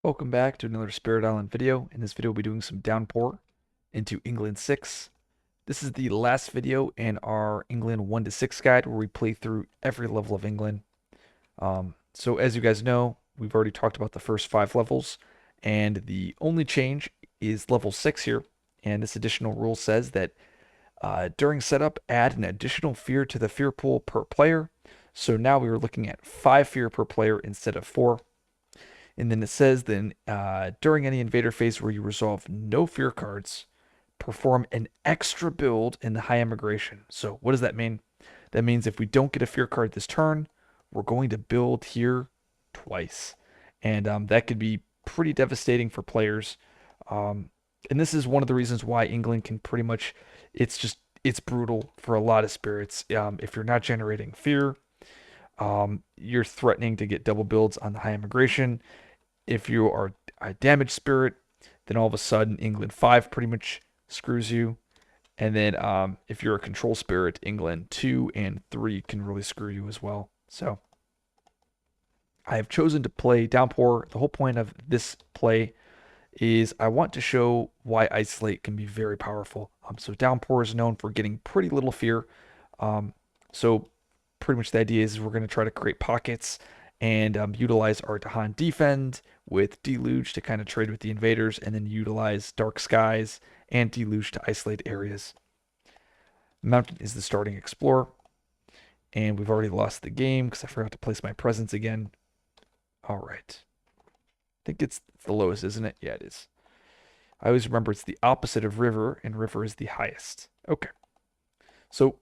Welcome back to another Spirit Island video. In this video, we'll be doing some Downpour into England 6. This is the last video in our England 1 to 6 guide where we play through every level of England. So as you guys know, we've already talked about the first 5 levels, and the only change is level 6 here. And this additional rule says that during setup, add an additional fear to the fear pool per player. So now we are looking at 5 fear per player instead of 4. And then it says then during any invader phase where you resolve no fear cards, perform an extra build in the high immigration. So what does that mean? That means if we don't get a fear card this turn, we're going to build here twice. And that could be pretty devastating for players. And this is one of the reasons why England can pretty much, it's brutal for a lot of spirits. If you're not generating fear, you're threatening to get double builds on the high immigration. If you are a damaged spirit, then all of a sudden England 5 pretty much screws you. And then if you're a control spirit, England 2 and 3 can really screw you as well. So I have chosen to play Downpour. The whole point of this play is I want to show why Isolate can be very powerful. So Downpour is known for getting pretty little fear. So pretty much the idea is we're going to try to create pockets and utilize our Dahan Defend with Deluge to kind of trade with the invaders, and then utilize Dark Skies and Deluge to isolate areas. Mountain is the starting explorer, and we've already lost the game because I forgot to place my presence again. All right. I think it's the lowest, isn't it? Yeah, it is. I always remember it's the opposite of river, and river is the highest. Okay. So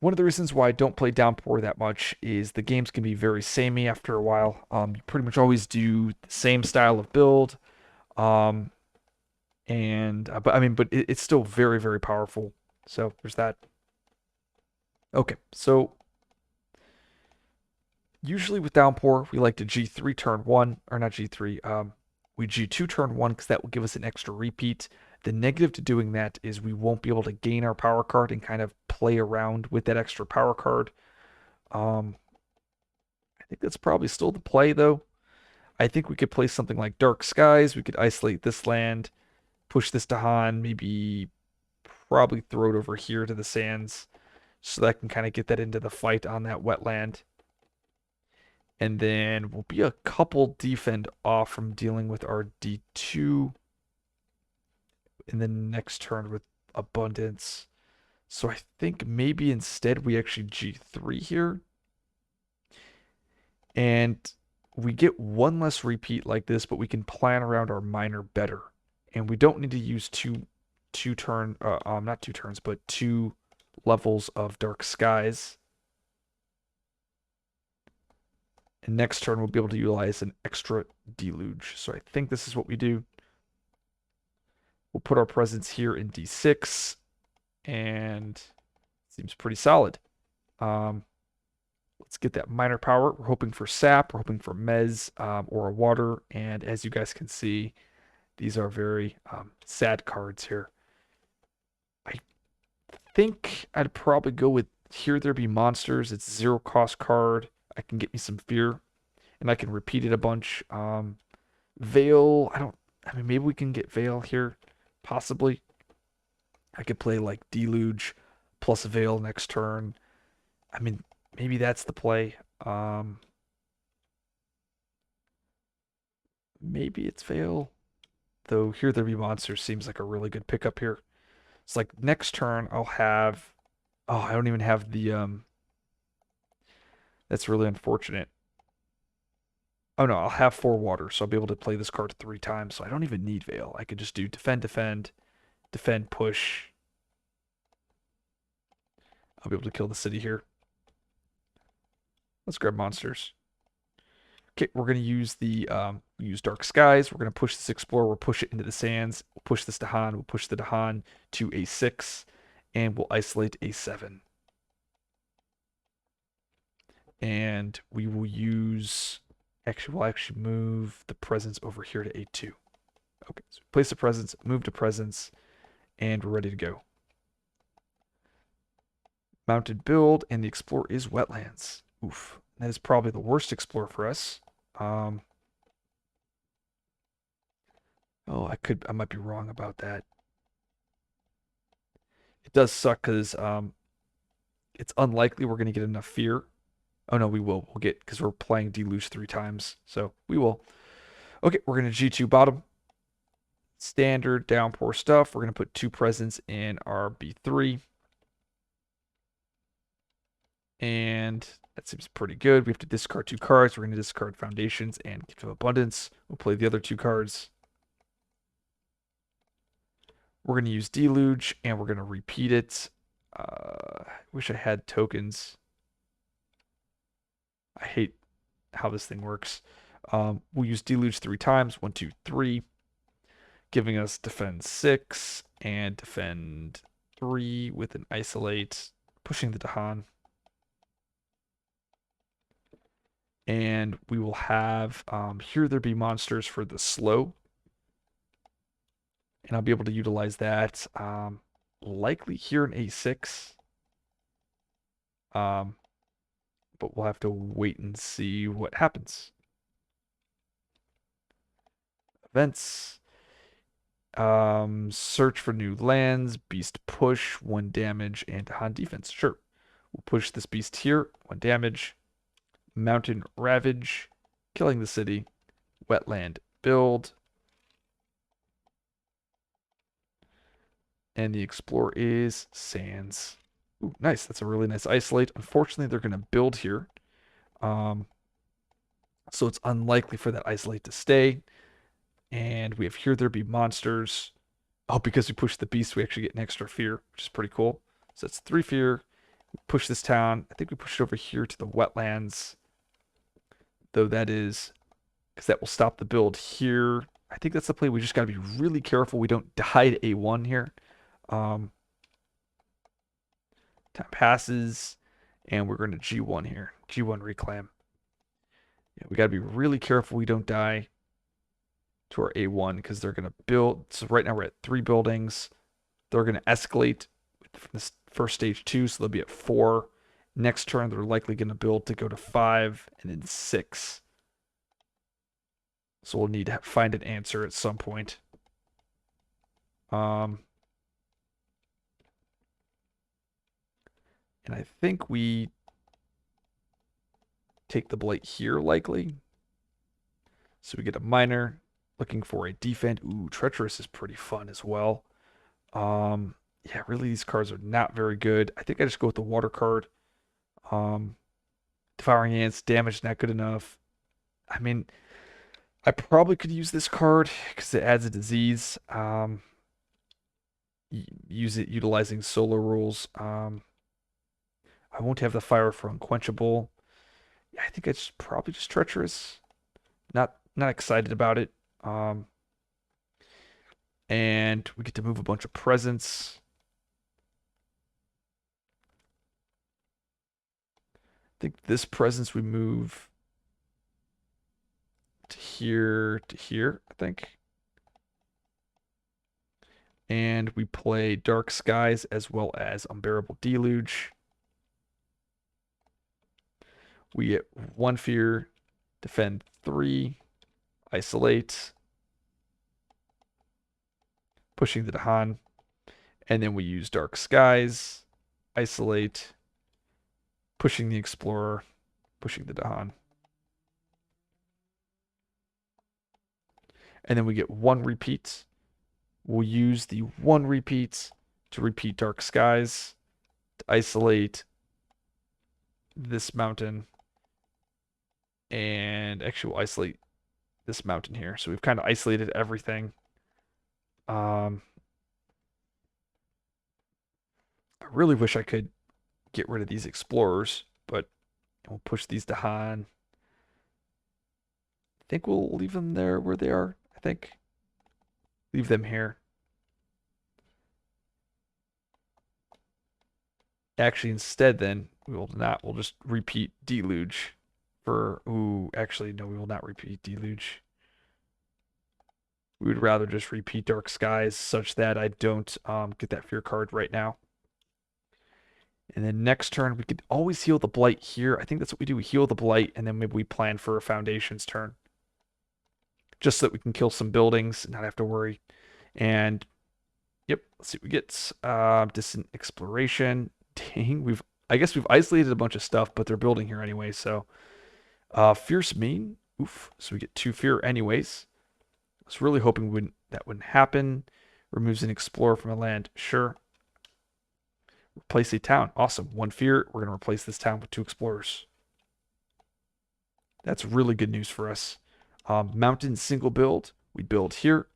one of the reasons why I don't play Downpour that much is the games can be very samey after a while. You pretty much always do the same style of build, um, but it's still very, very powerful. So there's that. Okay, so usually with Downpour, we like to G3 turn 1, or not G3, we G2 turn 1 because that will give us an extra repeat. The negative to doing that is we won't be able to gain our power card and kind of play around with that extra power card. I think that's probably still the play, though. I think we could play something like Dark Skies. We could isolate this land, push this to Han, maybe probably throw it over here to the sands so that I can kind of get that into the fight on that wetland. And then we'll be a couple defend off from dealing with our D2 in the next turn with abundance. So I think maybe instead we actually G3 here. And we get one less repeat like this, but we can plan around our minor better. And we don't need to use not 2 turns, but 2 levels of Dark Skies. And next turn we'll be able to utilize an extra Deluge. So I think this is what we do. We'll put our presence here in D6, and it seems pretty solid. Let's get that minor power. We're hoping for sap, we're hoping for mez, or a water, and as you guys can see, these are very sad cards here. I think I'd probably go with Here There Be Monsters. It's 0 cost card. I can get me some fear, and I can repeat it a bunch. Veil, I mean, maybe we can get Veil here, possibly. I could play like Deluge plus Veil next turn. I mean, maybe that's the play. Maybe it's Veil. Though Here There Be Monsters seems like a really good pickup here. It's like next turn I'll have. Oh, I don't even have the. That's really unfortunate. Oh no, I'll have 4 water, so I'll be able to play this card 3 times. So I don't even need Veil. I could just do defend, defend, defend, push. I'll be able to kill the city here. Let's grab monsters. Okay, we're gonna use the use Dark Skies. We're gonna push this Explorer. We'll push it into the sands. We'll push this Dahan. We'll push the Dahan to A6, and we'll isolate A7. And we will use. Actually, we'll actually move the presence over here to A2. Okay, so place the presence, move to presence, and we're ready to go. Mounted build, and the Explorer is Wetlands. Oof. That is probably the worst Explorer for us. Oh, I might be wrong about that. It does suck because it's unlikely we're gonna get enough fear. Oh no, we will. We'll get because we're playing Deluge 3 times, so we will. Okay, we're gonna G2 bottom. Standard downpour stuff. We're gonna put 2 presents in our B3. And that seems pretty good. We have to discard 2 cards. We're going to discard Foundations and Gift of Abundance. We'll play the other 2 cards. We're going to use Deluge, and we're going to repeat it. I wish I had tokens. I hate how this thing works. We'll use Deluge 3 times. 1, 2, 3. Giving us Defend 6 and Defend 3 with an Isolate. Pushing the Dahan. And we will have Here There Be Monsters for the slow. And I'll be able to utilize that likely here in A6. But we'll have to wait and see what happens. Events. Search for new lands, beast push, 1 damage, and Han defense. Sure. We'll push this beast here, 1 damage. Mountain ravage, killing the city. Wetland build. And the explorer is Sands. Ooh, nice. That's a really nice isolate. Unfortunately, they're going to build here. So it's unlikely for that isolate to stay. And we have Here There Be Monsters. Oh, because we push the beast, we actually get an extra fear, which is pretty cool. So that's 3 fear. We push this town. I think we push it over here to the wetlands. Though that is because that will stop the build here. I think that's the play. We just got to be really careful we don't die to A1 here. Time passes, and we're going to G1 here. G1 reclaim. Yeah, we got to be really careful we don't die to our A1 because they're going to build. So right now we're at 3 buildings. They're going to escalate from this first stage 2, so they'll be at 4. Next turn, they're likely going to build to go to 5 and then 6. So we'll need to find an answer at some point. And I think we take the blight here likely. So we get a minor, looking for a defend. Ooh, treacherous is pretty fun as well. Yeah, really these cards are not very good. I think I just go with the water card. Devouring Ants, damage not good enough. I mean, I probably could use this card because it adds a disease. Use it utilizing solar rules. I won't have the fire for unquenchable. Yeah, I think it's probably just treacherous. Not excited about it. And we get to move a bunch of presents. I think this presence we move to here, I think. And we play Dark Skies as well as Unbearable Deluge. We get 1 fear, defend 3, isolate, pushing the Dahan, and then we use Dark Skies, isolate, pushing the Explorer, pushing the Dahan. And then we get 1 repeat. We'll use the 1 repeat to repeat Dark Skies, to isolate this mountain, and actually we'll isolate this mountain here. So we've kind of isolated everything. I really wish I could get rid of these explorers, but we'll push these to Han. I think we'll leave them there where they are. I think. Leave them here. Actually, instead, then we will not. We'll just repeat Deluge for. Ooh, actually, no, we will not repeat Deluge. We would rather just repeat Dark Skies such that I don't get that fear card right now. And then next turn, we could always heal the blight here. I think that's what we do. We heal the blight, and then maybe we plan for a foundations turn. just so that we can kill some buildings and not have to worry. And yep, let's see what we get. Distant exploration. Dang, I guess we've isolated a bunch of stuff, but they're building here anyway. So, fierce mean. Oof. So we get 2 fear anyways. I was really hoping that wouldn't happen. Removes an explorer from a land. Sure. Replace a town. Awesome. 1 fear. We're gonna replace this town with 2 explorers. That's really good news for us. Mountain single build. We build here.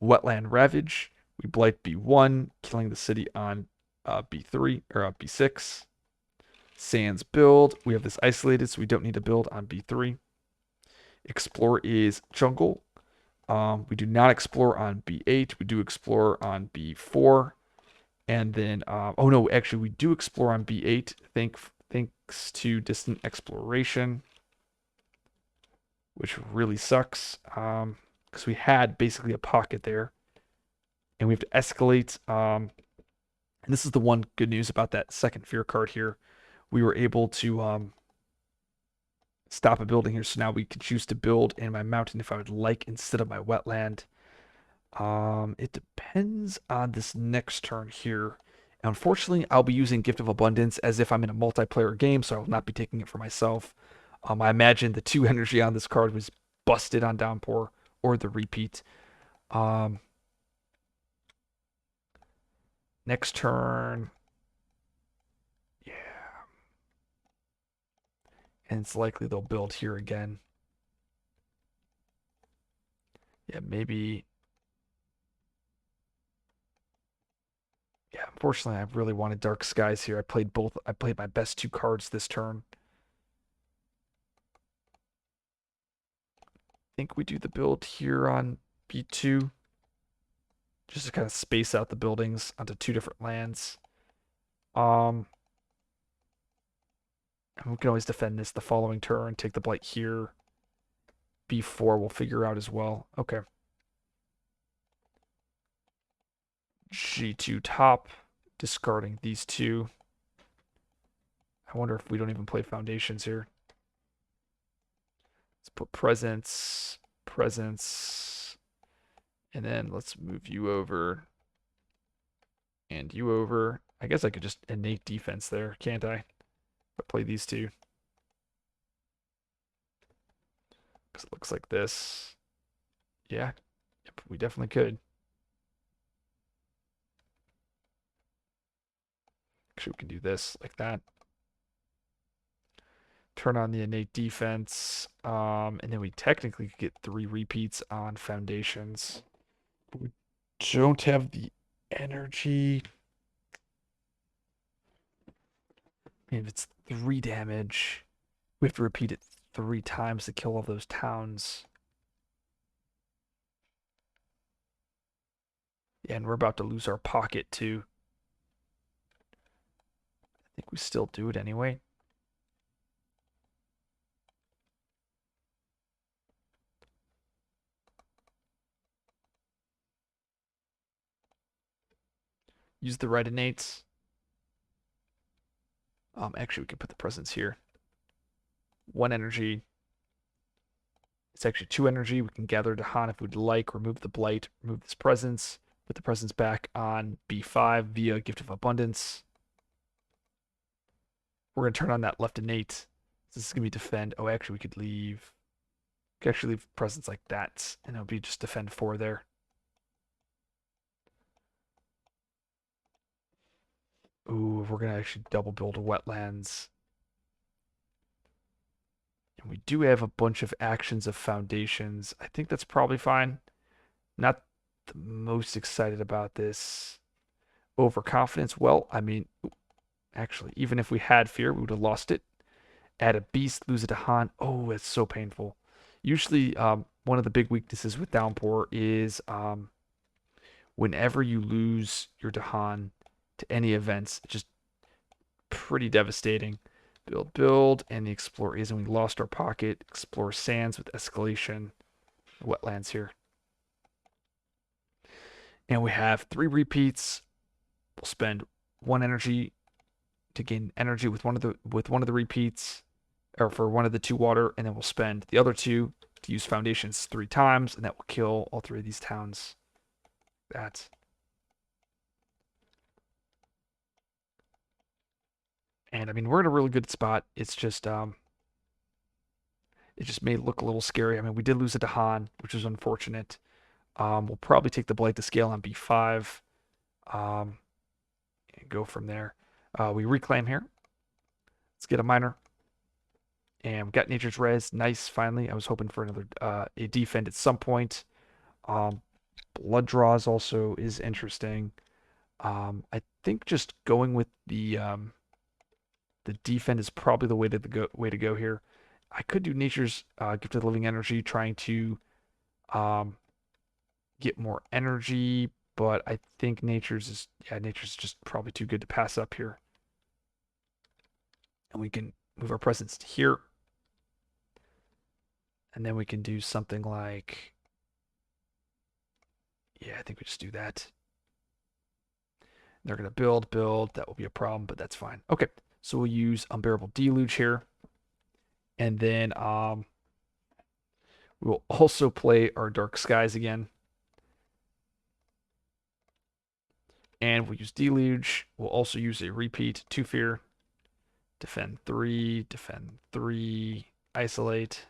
Wetland ravage. We blight B1, killing the city on B3 or B6. Sands build. We have this isolated, so we don't need to build on B3. Explore is jungle. We do not explore on B8. We do explore on B4. And then, oh no, actually, we do explore on B8. Thanks to distant exploration, which really sucks. Because we had basically a pocket there. And we have to escalate. And this is the one good news about that second fear card here. We were able to stop a building here. So now we can choose to build in my mountain if I would like instead of my wetland. It depends on this next turn here. Unfortunately, I'll be using Gift of Abundance as if I'm in a multiplayer game, so I will not be taking it for myself. I imagine the 2 energy on this card was busted on Downpour or the repeat. Next turn. Yeah. And it's likely they'll build here again. Yeah, maybe. Yeah, unfortunately, I really wanted Dark Skies here. I played both. I played my best 2 cards this turn. I think we do the build here on B2. Just to kind of space out the buildings onto 2 different lands. And we can always defend this the following turn, take the blight here. B4 we'll figure out as well. Okay. G2 top, discarding these 2. I wonder if we don't even play foundations here. Let's put presence, and then let's move you over and you over. I guess I could just innate defense there, can't I? But play these 2. Because it looks like this. Yeah, yep, we definitely could. Actually, we can do this like that. Turn on the innate defense. And then we technically could get 3 repeats on foundations. But we don't have the energy. If it's 3 damage, we have to repeat it 3 times to kill all those towns. Yeah, and we're about to lose our pocket too. I think we still do it anyway. Use the red innates. Actually, we can put the presence here. 1 energy. It's actually 2 energy. We can gather Dahan if we'd like. Remove the blight. Remove this presence. Put the presence back on B5 via Gift of Abundance. We're going to turn on that left innate. This is going to be defend. Oh, actually, we could leave. We could actually leave presence like that, and it'll be just defend 4 there. Ooh, we're going to actually double build wetlands. And we do have a bunch of actions of foundations. I think that's probably fine. Not the most excited about this. Overconfidence. Well, I mean, actually, even if we had fear, we would have lost it. Add a beast, lose a Dahan. Oh, it's so painful. Usually, one of the big weaknesses with Downpour is whenever you lose your Dahan to any events, it's just pretty devastating. Build, and the Explorer is, and we lost our pocket. Explore sands with escalation. Wetlands here. And we have 3 repeats. We'll spend 1 energy to gain energy with one of the repeats, or for one of the 2 water, and then we'll spend the other 2 to use foundations 3 times, and that will kill all 3 of these towns. That. And I mean, we're in a really good spot. It's just it just may look a little scary. I mean, we did lose it to Han, which is unfortunate. We'll probably take the blight to scale on B5, and go from there. We reclaim here. Let's get a miner. And we got nature's res. Nice, finally. I was hoping for another a defend at some point. Blood draws also is interesting. I think just going with the defend is probably the way to go here. I could do nature's gift of living energy, trying to get more energy, but I think nature's just probably too good to pass up here. And we can move our presence to here. And then we can do something like, yeah, I think we just do that. They're going to build. That will be a problem, but that's fine. Okay, so we'll use Unbearable Deluge here. And then we will also play our Dark Skies again. And we'll use Deluge. We'll also use a repeat, 2 fear. Defend 3, isolate.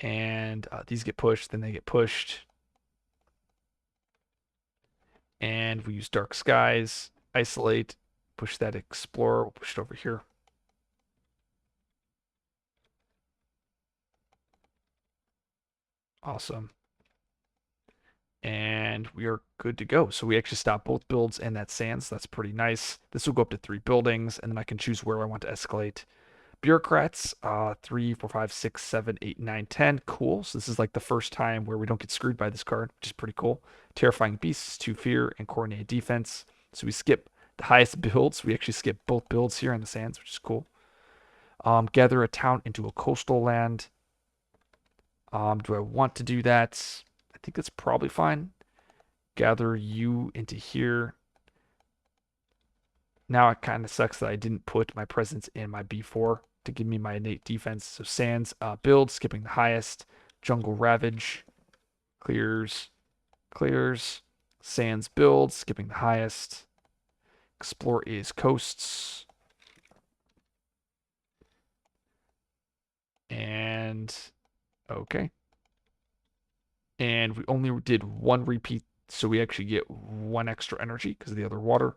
And these get pushed, then they get pushed. And we use Dark Skies, isolate, push that Explorer, we'll push it over here. Awesome. And we are good to go. So we actually stop both builds and that sands. That's pretty nice. This will go up to 3 buildings, and then I can choose where I want to escalate. Bureaucrats, 3, 4, 5, 6, 7, 8, 9, 10. Cool. So this is like the first time where we don't get screwed by this card, which is pretty cool. Terrifying Beasts, 2 fear, and coordinated defense. So we skip the highest builds. We actually skip both builds here on the sands, which is cool. Gather a town into a coastal land. Do I want to do that? I think that's probably fine. Gather you into here. Now it kind of sucks that I didn't put my presence in my B4 to give me my innate defense. So sands build, skipping the highest. Jungle Ravage, clears. Sands build, skipping the highest. Explore is coasts. And okay. And we only did 1 repeat, so we actually get 1 extra energy because of the other water.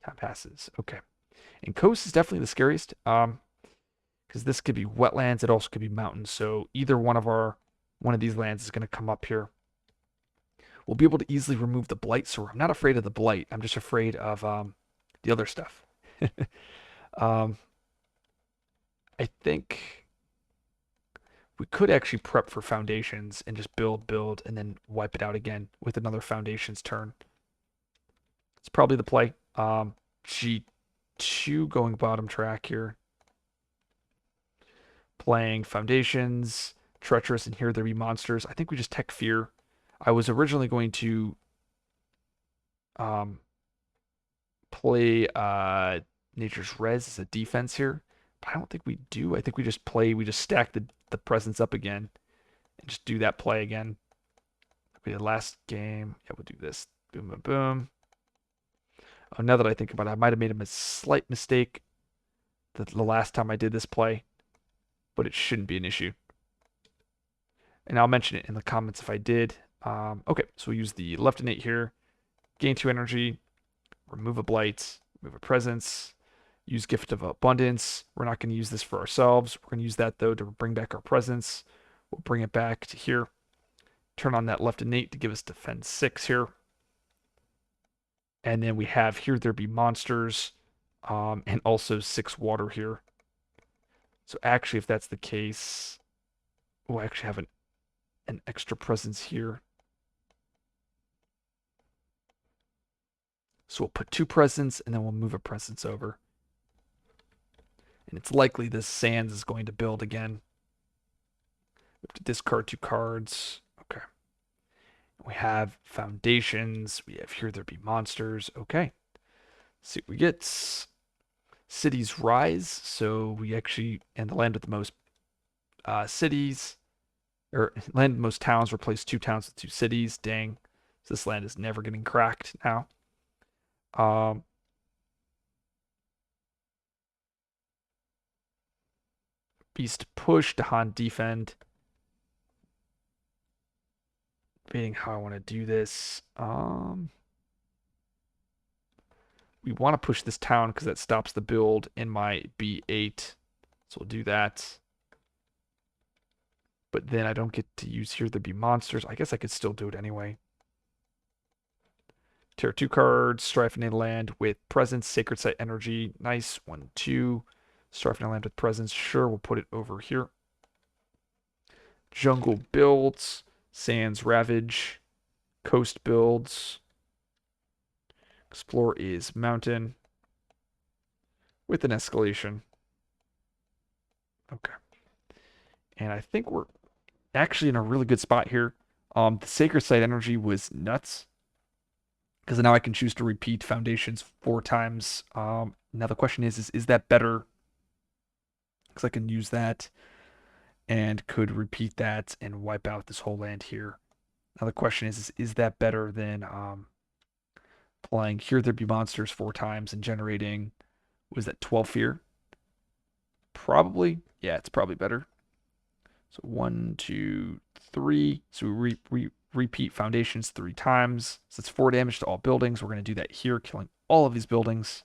Time passes. Okay. And coast is definitely the scariest. Because this could be wetlands, it also could be mountains. So either one of these lands is going to come up here. We'll be able to easily remove the blight, so I'm not afraid of the blight. I'm just afraid of the other stuff. I think we could actually prep for foundations and just build, and then wipe it out again with another foundations turn. It's probably the play. G2 going bottom track here. Playing foundations, treacherous, and here there be monsters. I think we just tech fear. I was originally going to play nature's res as a defense here, but I don't think we do. I think we just stack the presence up again and just do that play again. Okay, the last game, yeah, we'll do this. Boom, boom, boom. Oh, now that I think about it, I might have made a slight mistake the last time I did this play, but it shouldn't be an issue. And I'll mention it in the comments if I did. Okay, so we'll use the left innate here. Gain 2 energy. Remove a blight. Remove a presence. Use Gift of Abundance. We're not going to use this for ourselves. We're going to use that, though, to bring back our presence. We'll bring it back to here. Turn on that left innate to give us defense 6 here. And then we have here there be monsters. And also 6 water here. So actually, if that's the case, we'll actually have an extra presence here. So we'll put 2 presents, and then we'll move a presence over. And it's likely this sands is going to build again. We have to discard 2 cards. Okay. We have foundations. We have here there be monsters. Okay. Let's see what we get. Cities rise. So we actually, and the land with the most cities. or land most towns, replace 2 towns with 2 cities. Dang. So this land is never getting cracked now. Um, Beast push, Dahan defend. Debating how I want to do this. We want to push this town because that stops the build in my B8. So we'll do that. But then I don't get to use Here There Be Monsters. I guess I could still do it anyway. Tear 2 cards, strife in a land with presence, sacred site energy. Nice. 1, 2. Strife in a land with presence. Sure, we'll put it over here. Jungle builds. Sands ravage. Coast builds. Explore is mountain with an escalation. Okay. And I think we're actually in a really good spot here. The sacred site energy was nuts because now I can choose to repeat foundations 4 times. Now the question is that better? Because I can use that and could repeat that and wipe out this whole land here. Now the question is that better than playing Here There Be Monsters 4 times and generating, was that 12 fear? Probably. Yeah, it's probably better. So 1, 2, 3. So we repeat foundations 3 times. So it's 4 damage to all buildings. We're going to do that here, killing all of these buildings.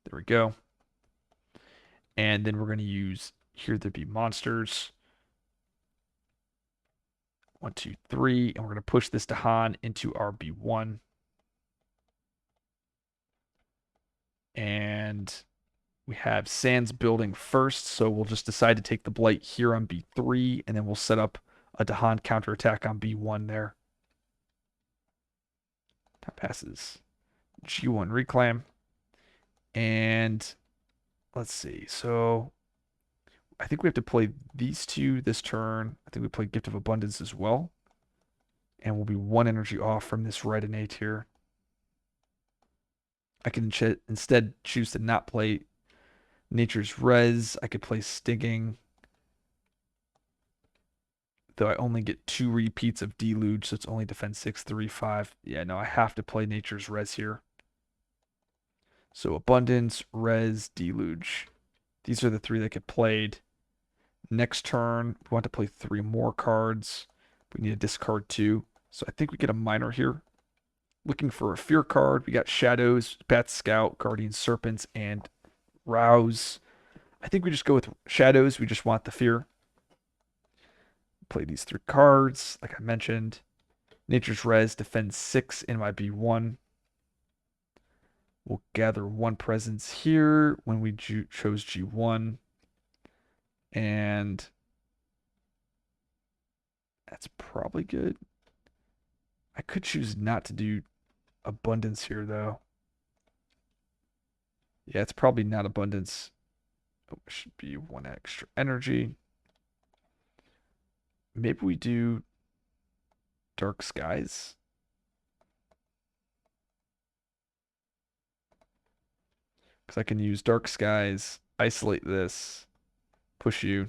There we go. And then we're going to use Here There Be Monsters. 1, 2, 3. And we're going to push this Dahan into our B1. And we have Sands building first, so we'll just decide to take the blight here on B3, and then we'll set up a Dahan counterattack on B1 there. That passes G1 reclaim. And let's see. So I think we have to play these 2 this turn. I think we play Gift of Abundance as well. And we'll be 1 energy off from this red innate here. I can instead choose to not play Nature's Res. I could play Stinging. Though I only get 2 repeats of Deluge, so it's only defense 6, 3, 5. Yeah, no, I have to play Nature's Res here. So Abundance, Res, Deluge. These are the 3 that get played. Next turn, we want to play 3 more cards. We need to discard 2. So I think we get a minor here. Looking for a fear card. We got Shadows, Bat Scout, Guardian Serpents, and Rouse. I think we just go with Shadows. We just want the fear. Play these 3 cards, like I mentioned. Nature's Res, defend 6 in my B1. We'll gather 1 presence here when we chose G1. And that's probably good. I could choose not to do Abundance here, though. Yeah, it's probably not Abundance. Oh, it should be 1 extra energy. Maybe we do Dark Skies. Because I can use Dark Skies, isolate this, push you.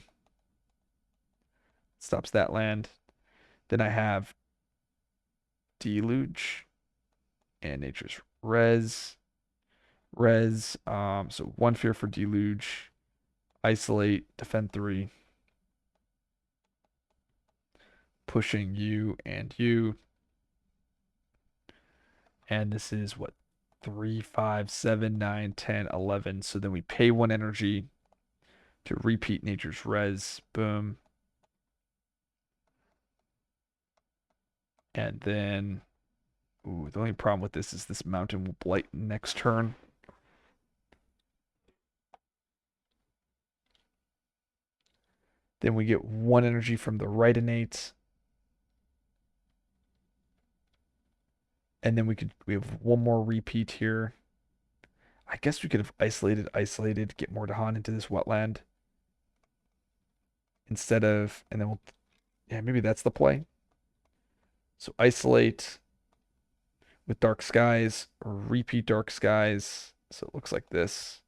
Stops that land. Then I have Deluge and Nature's Res. So 1 fear for Deluge. Isolate, defend 3. Pushing you and you. And this is what? 3, 5, 7, 9, 10, 11. So then we pay 1 energy to repeat Nature's Res. Boom. And then, ooh, the only problem with this is this mountain will blight next turn. Then we get 1 energy from the right innate. And then we have 1 more repeat here. I guess we could have isolated, get more Dahan into this wetland. Instead of, and then we'll, yeah, maybe that's the play. So isolate with Dark Skies, or repeat Dark Skies. So it looks like this.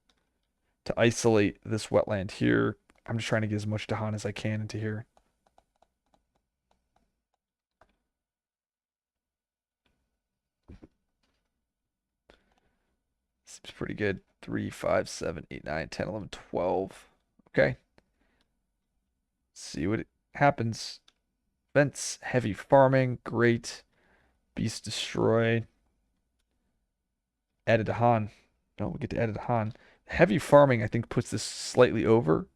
To isolate this wetland here. I'm just trying to get as much Dahan as I can into here. Seems pretty good. 3, 5, 7, 8, 9, 10, 11, 12. Okay. See what happens. Fence, heavy farming, great. Beast destroy. Added to Han. No, we get to add it to Han. Heavy farming, I think, puts this slightly over.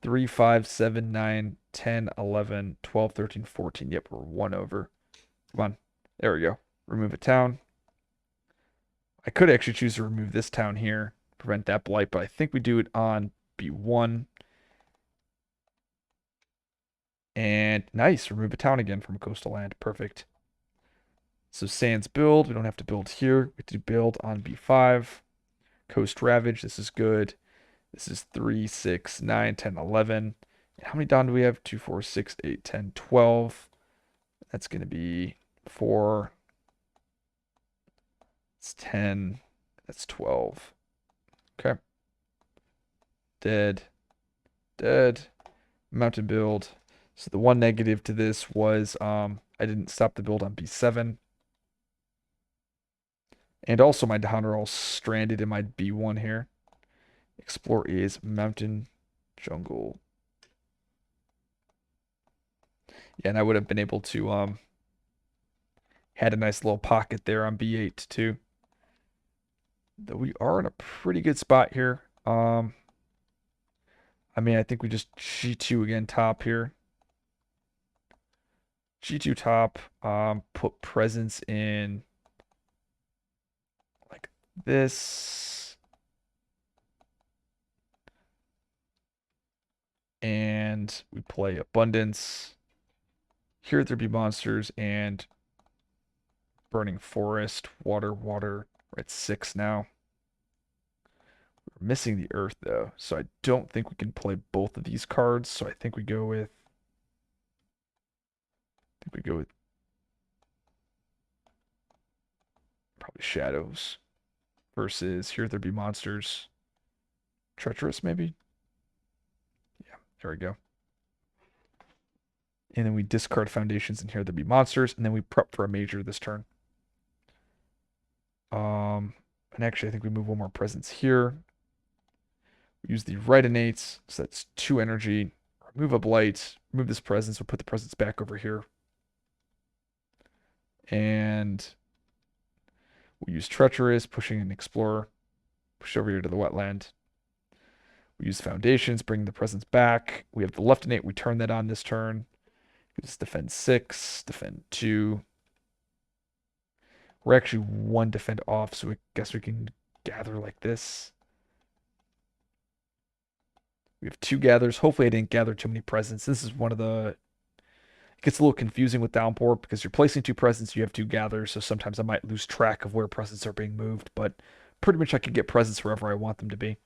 3, 5, 7, 9, 10, 11, 12, 13, 14. Yep, we're 1 over. Come on. There we go. Remove a town. I could actually choose to remove this town here, prevent that blight, but I think we do it on B1. And nice, remove a town again from coastal land. Perfect. So sands build. We don't have to build here. We have to build on B5. Coast ravage. This is good. This is 3, 6, 9, 10, 11. And how many Don do we have? 2, 4, 6, 8, 10, 12. That's going to be 4. It's 10. That's 12. Okay. Dead. Dead. Mountain build. So the one negative to this was I didn't stop the build on B7. And also my Dahan are all stranded in my B1 here. Explore is mountain, jungle. Yeah, and I would have been able to had a nice little pocket there on B8 too. Though we are in a pretty good spot here. I mean, I think we just G2 again top here. G2 top, put presence in like this. And we play abundance. Here there be monsters and burning forest, water, water. We're at 6 now. We're missing the earth though, so I don't think we can play both of these cards. So I think we go with probably shadows versus here there be monsters. Treacherous maybe? Yeah, there we go. And then we discard foundations and here there be monsters, and then we prep for a major this turn. And actually I think we move one more presence here. We use the right innates, so that's 2 energy. Remove a blight, remove this presence, we'll put the presence back over here. And we use treacherous, pushing an explorer, push over here to the wetland. We use foundations, bring the presence back. We have the left innate, we turn that on this turn. Use defend 6, defend 2. We're actually 1 defend off, so I guess we can gather like this. We have 2 gathers. Hopefully I didn't gather too many presents. This is one of the... It gets a little confusing with Downpour because you're placing 2 presents, you have 2 gathers, so sometimes I might lose track of where presents are being moved, but pretty much I can get presents wherever I want them to be.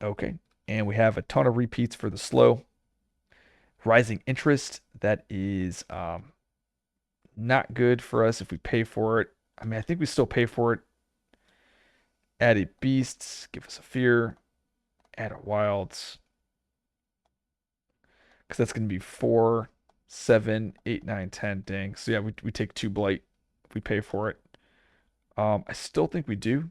Okay, and we have a ton of repeats for the slow. Rising interest, that is not good for us if we pay for it. I mean, I think we still pay for it. Add a beast, give us a fear. Add a wilds. Because that's going to be 4, 7, 8, 9, 10. Dang. So yeah, we take 2 blight if we pay for it. I still think we do.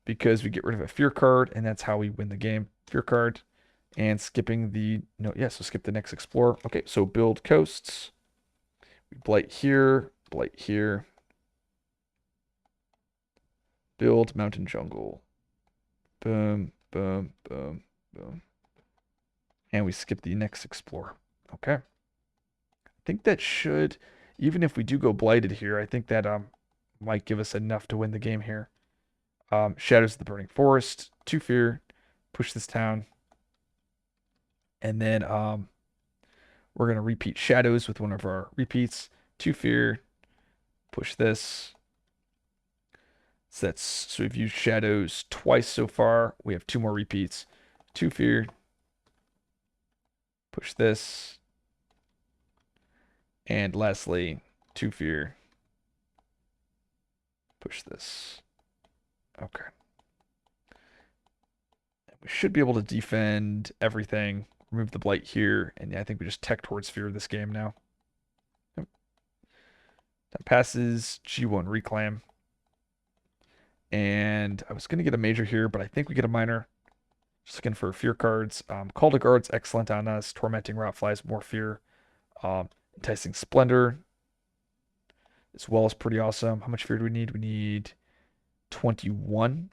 Because we get rid of a fear card, and that's how we win the game. Fear card. And skipping the... No, yeah, so skip the next explorer. Okay, so build coasts. We blight here. Blight here. Build mountain jungle. Boom, boom, boom, boom. And we skip the next explorer. Okay. I think that should, even if we do go blighted here, I think that might give us enough to win the game here. Shadows of the Burning Forest, 2 fear, push this town. And then we're going to repeat shadows with one of our repeats. 2 fear, push this. So we've used shadows twice so far. We have 2 more repeats. 2 fear. Push this. And lastly, 2 fear. Push this. Okay. We should be able to defend everything. Remove the blight here. And yeah, I think we just tech towards fear this game now. Yep. That passes G1 reclaim. And I was going to get a major here, but I think we get a minor. Just looking for fear cards. Call to Guard's excellent on us. Tormenting Rout Flies, more fear. Enticing Splendor as well is pretty awesome. How much fear do we need? We need 21.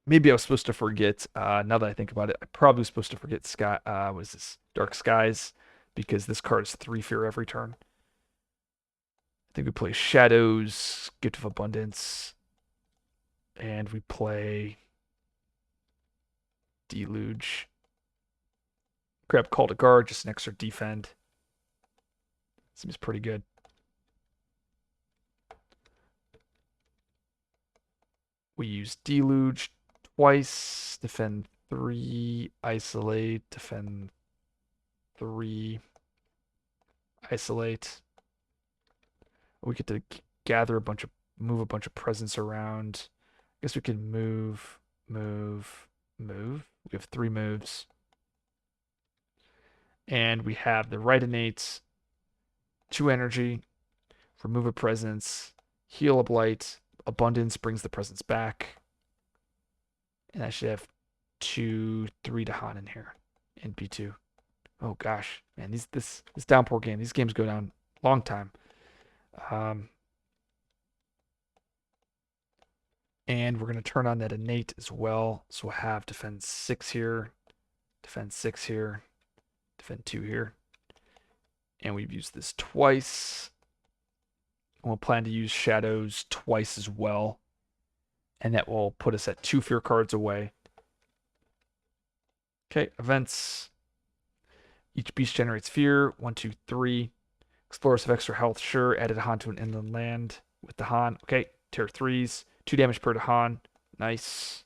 Maybe I was supposed to forget. Now that I think about it, I probably was supposed to forget Sky. What is this? Dark Skies, because this card is 3 fear every turn. I think we play Shadows, Gift of Abundance, and we play Deluge. Grab Call to Guard, just an extra defend. Seems pretty good. We use Deluge twice, defend 3, isolate, defend 3, isolate. We get to gather move a bunch of presents around. I guess we can move. We have 3 moves. And we have the right innate, 2 energy, remove a presence, heal a blight, abundance brings the presence back. And I should have 2, 3 to Han in here in B2. Oh gosh, man, this Downpour game, these games go down a long time. And we're going to turn on that innate as well. So we'll have defend 6 here, defend 6 here, defend 2 here. And we've used this twice. We'll plan to use Shadows twice as well. And that will put us at 2 fear cards away. Okay, events. Each beast generates fear. 1, 2, 3. Explorers have extra health. Sure. Added Han to an inland land with the Han. Okay, tier 3s. 2 damage per to Han. Nice.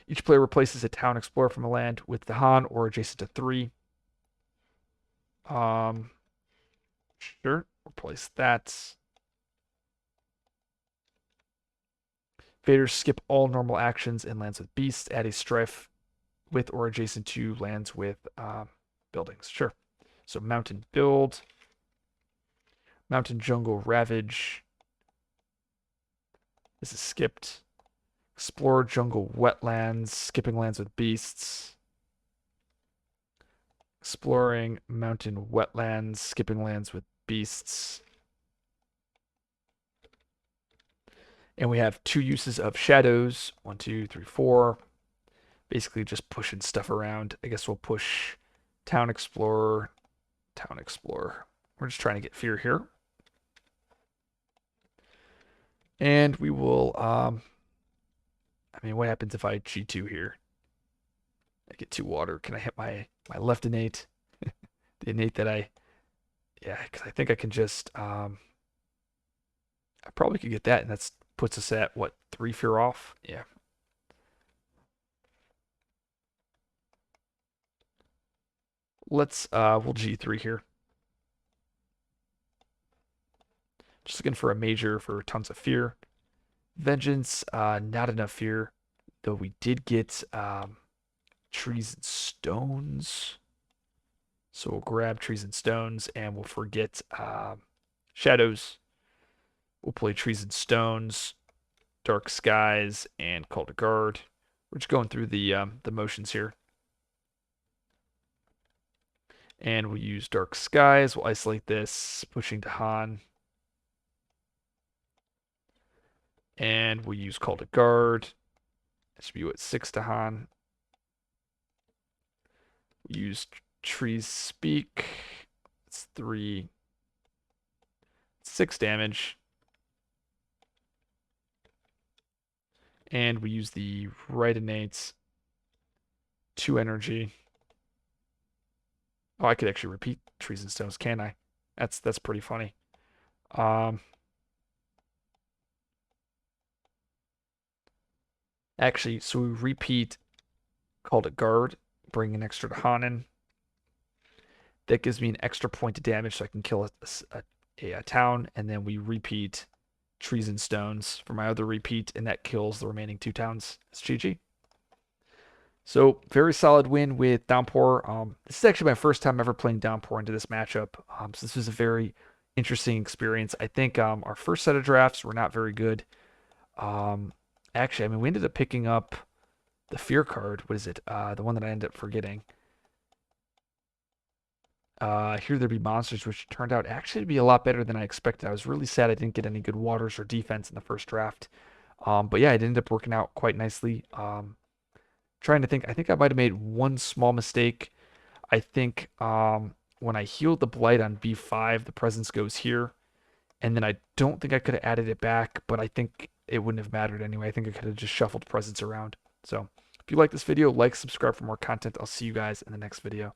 Each player replaces a town explorer from a land with the Han or adjacent to 3. Sure. Replace that. Vaders skip all normal actions and lands with beasts. Add a strife with or adjacent to lands with buildings. Sure. So mountain build. Mountain jungle ravage. This is skipped. Explore jungle wetlands. Skipping lands with beasts. Exploring mountain wetlands. Skipping lands with beasts. And we have 2 uses of shadows. 1, 2, 3, 4. Basically just pushing stuff around. I guess we'll push Town Explorer. Town Explorer. We're just trying to get fear here. And we will, I mean, what happens if I G2 here? I get 2 water. Can I hit my left innate? The innate that yeah, because I think I can just, I probably could get that, and that puts us at, what, 3 fear off? Yeah. Let's, we'll G3 here. Just looking for a major for tons of fear. Vengeance, not enough fear. Though we did get trees and stones. So we'll grab trees and stones and we'll forget shadows. We'll play trees and stones, dark skies, and call to guard. We're just going through the motions here. And we'll use dark skies. We'll isolate this, pushing to Han. And we'll use call to guard. It should be what, 6 to Han. We use trees speak. It's 3. 6 damage. And we use the right innates. 2 energy. Oh, I could actually repeat trees and stones, can I? That's pretty funny. Actually, so we repeat call to guard, bring an extra to Hanan. That gives me an extra point of damage so I can kill a town, and then we repeat trees and stones for my other repeat, and that kills the remaining 2 towns. It's GG. So very solid win with Downpour. This is actually my first time ever playing Downpour into this matchup. So this was a very interesting experience. I think our first set of drafts were not very good. Actually, I mean, we ended up picking up the fear card. What is it? The one that I ended up forgetting. Here there be monsters, which turned out actually to be a lot better than I expected. I was really sad I didn't get any good waters or defense in the first draft. But yeah, it ended up working out quite nicely. Trying to think, I think I might have made one small mistake. I think when I healed the blight on B5, the presence goes here. And then I don't think I could have added it back, but I think it wouldn't have mattered anyway. I think I could have just shuffled presence around. So if you like this video, like, subscribe for more content. I'll see you guys in the next video.